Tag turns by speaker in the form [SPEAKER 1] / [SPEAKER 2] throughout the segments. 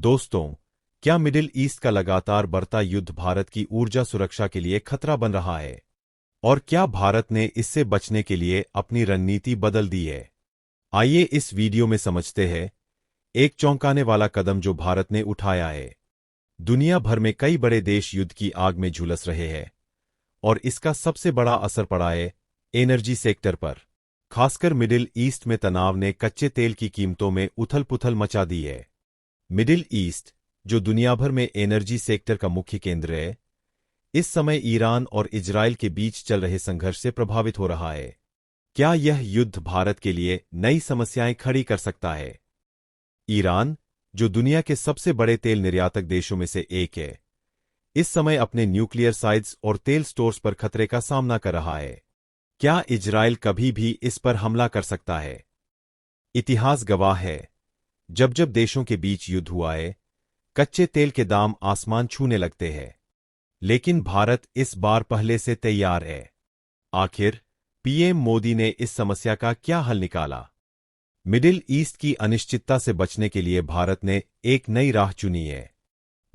[SPEAKER 1] दोस्तों, क्या middle east का लगातार बढ़ता युद्ध भारत की ऊर्जा सुरक्षा के लिए खतरा बन रहा है? और क्या भारत ने इससे बचने के लिए अपनी रणनीति बदल दी है? आइए इस वीडियो में समझते हैं एक चौंकाने वाला कदम जो भारत ने उठाया है। दुनिया भर में कई बड़े देश युद्ध की आग में झुलस रहे हैं और इसका सबसे बड़ा असर पड़ा है एनर्जी सेक्टर पर। खासकर मिडिल ईस्ट में तनाव ने कच्चे तेल की कीमतों में उथल-पुथल मचा दी है। मिडिल ईस्ट, जो दुनिया भर में एनर्जी सेक्टर का मुख्य केंद्र है, इस समय ईरान और इजराइल के बीच चल रहे संघर्ष से प्रभावित हो रहा है। क्या यह युद्ध भारत के लिए नई समस्याएं खड़ी कर सकता है? ईरान, जो दुनिया के सबसे बड़े तेल निर्यातक देशों में से एक है, इस समय अपने न्यूक्लियर साइट्स और तेल स्टोर्स पर खतरे का सामना कर रहा है। क्या इजराइल कभी भी इस पर हमला कर सकता है? इतिहास गवाह है, जब जब देशों के बीच युद्ध हुआ है, कच्चे तेल के दाम आसमान छूने लगते हैं। लेकिन भारत इस बार पहले से तैयार है। आखिर पीएम मोदी ने इस समस्या का क्या हल निकाला? मिडिल ईस्ट की अनिश्चितता से बचने के लिए भारत ने एक नई राह चुनी है।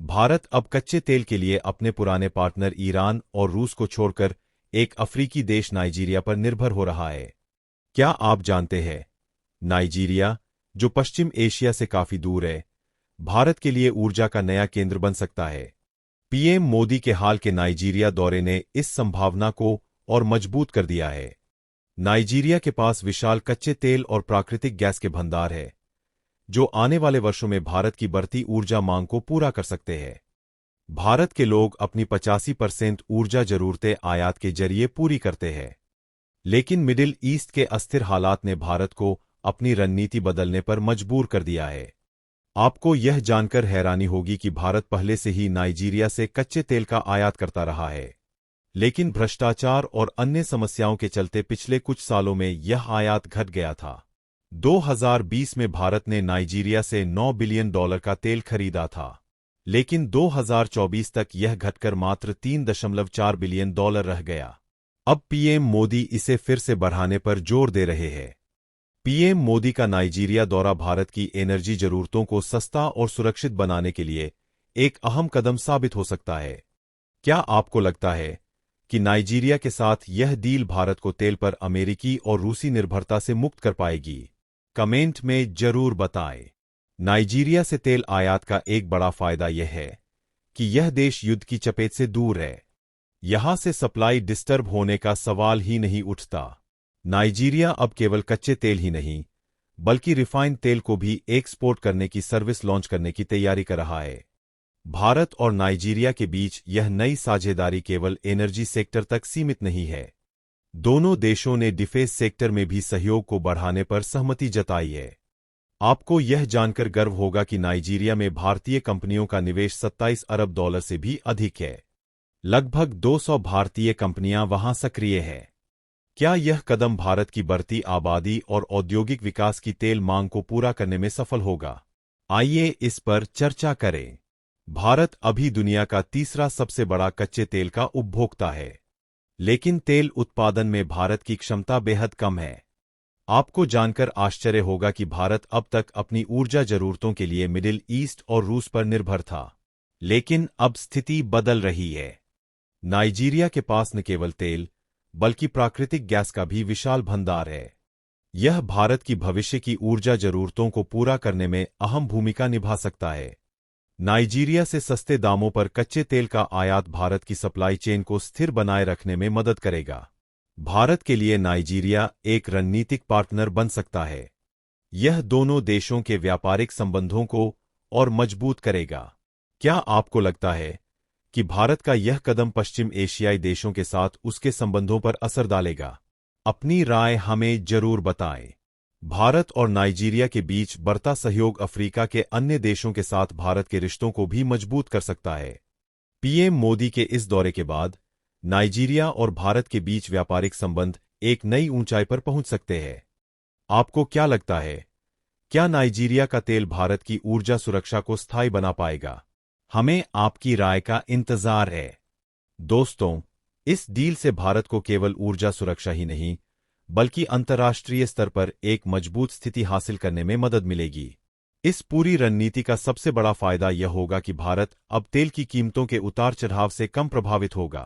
[SPEAKER 1] भारत अब कच्चे तेल के लिए अपने पुराने पार्टनर ईरान और रूस को छोड़कर एक अफ्रीकी देश नाइजीरिया पर निर्भर हो रहा है। क्या आप जानते हैं, नाइजीरिया, जो पश्चिम एशिया से काफी दूर है, भारत के लिए ऊर्जा का नया केंद्र बन सकता है। पीएम मोदी के हाल के नाइजीरिया दौरे ने इस संभावना को और मजबूत कर दिया है। नाइजीरिया के पास विशाल कच्चे तेल और प्राकृतिक गैस के भंडार है, जो आने वाले वर्षों में भारत की बढ़ती ऊर्जा मांग को पूरा कर सकते हैं। भारत के लोग अपनी 85% ऊर्जा जरूरतें आयात के जरिए पूरी करते हैं। लेकिन मिडिल ईस्ट के अस्थिर हालात ने भारत को अपनी रणनीति बदलने पर मजबूर कर दिया है। आपको यह जानकर हैरानी होगी कि भारत पहले से ही नाइजीरिया से कच्चे तेल का आयात करता रहा है, लेकिन भ्रष्टाचार और अन्य समस्याओं के चलते पिछले कुछ सालों में यह आयात घट गया था। 2020 में भारत ने नाइजीरिया से $9 बिलियन का तेल खरीदा था, लेकिन 2024 तक यह घटकर मात्र $3.4 बिलियन रह गया। अब पीएम मोदी इसे फिर से बढ़ाने पर जोर दे रहे हैं। पीएम मोदी का नाइजीरिया दौरा भारत की एनर्जी जरूरतों को सस्ता और सुरक्षित बनाने के लिए एक अहम कदम साबित हो सकता है। क्या आपको लगता है कि नाइजीरिया के साथ यह डील भारत को तेल पर अमेरिकी और रूसी निर्भरता से मुक्त कर पाएगी? कमेंट में जरूर बताएं। नाइजीरिया से तेल आयात का एक बड़ा फायदा यह है कि यह देश युद्ध की चपेट से दूर है। यहां से सप्लाई डिस्टर्ब होने का सवाल ही नहीं उठता। नाइजीरिया अब केवल कच्चे तेल ही नहीं, बल्कि रिफाइंड तेल को भी एक्सपोर्ट करने की सर्विस लॉन्च करने की तैयारी कर रहा है। भारत और नाइजीरिया के बीच यह नई साझेदारी केवल एनर्जी सेक्टर तक सीमित नहीं है। दोनों देशों ने डिफेंस सेक्टर में भी सहयोग को बढ़ाने पर सहमति जताई है। आपको यह जानकर गर्व होगा कि नाइजीरिया में भारतीय कंपनियों का निवेश $27 अरब से भी अधिक है। लगभग 200 भारतीय कंपनियां वहां सक्रिय हैं। क्या यह कदम भारत की बढ़ती आबादी और औद्योगिक विकास की तेल मांग को पूरा करने में सफल होगा? आइए इस पर चर्चा करें। भारत अभी दुनिया का तीसरा सबसे बड़ा कच्चे तेल का उपभोक्ता है, लेकिन तेल उत्पादन में भारत की क्षमता बेहद कम है। आपको जानकर आश्चर्य होगा कि भारत अब तक अपनी ऊर्जा जरूरतों के लिए मिडिल ईस्ट और रूस पर निर्भर था, लेकिन अब स्थिति बदल रही है। नाइजीरिया के पास न केवल तेल, बल्कि प्राकृतिक गैस का भी विशाल भंडार है। यह भारत की भविष्य की ऊर्जा जरूरतों को पूरा करने में अहम भूमिका निभा सकता है। नाइजीरिया से सस्ते दामों पर कच्चे तेल का आयात भारत की सप्लाई चेन को स्थिर बनाए रखने में मदद करेगा। भारत के लिए नाइजीरिया एक रणनीतिक पार्टनर बन सकता है। यह दोनों देशों के व्यापारिक संबंधों को और मजबूत करेगा। क्या आपको लगता है कि भारत का यह कदम पश्चिम एशियाई देशों के साथ उसके संबंधों पर असर डालेगा? अपनी राय हमें जरूर बताएं। भारत और नाइजीरिया के बीच बढ़ता सहयोग अफ्रीका के अन्य देशों के साथ भारत के रिश्तों को भी मजबूत कर सकता है। पीएम मोदी के इस दौरे के बाद नाइजीरिया और भारत के बीच व्यापारिक संबंध एक नई ऊंचाई पर पहुंच सकते हैं। आपको क्या लगता है, क्या नाइजीरिया का तेल भारत की ऊर्जा सुरक्षा को स्थायी बना पाएगा? हमें आपकी राय का इंतजार है। दोस्तों, इस डील से भारत को केवल ऊर्जा सुरक्षा ही नहीं, बल्कि अंतर्राष्ट्रीय स्तर पर एक मजबूत स्थिति हासिल करने में मदद मिलेगी। इस पूरी रणनीति का सबसे बड़ा फायदा यह होगा कि भारत अब तेल की कीमतों के उतार चढ़ाव से कम प्रभावित होगा।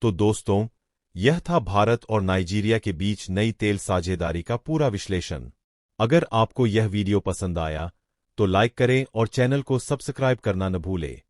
[SPEAKER 1] तो दोस्तों, यह था भारत और नाइजीरिया के बीच नई तेल साझेदारी का पूरा विश्लेषण। अगर आपको यह वीडियो पसंद आया तो लाइक करें और चैनल को सब्सक्राइब करना न भूलें।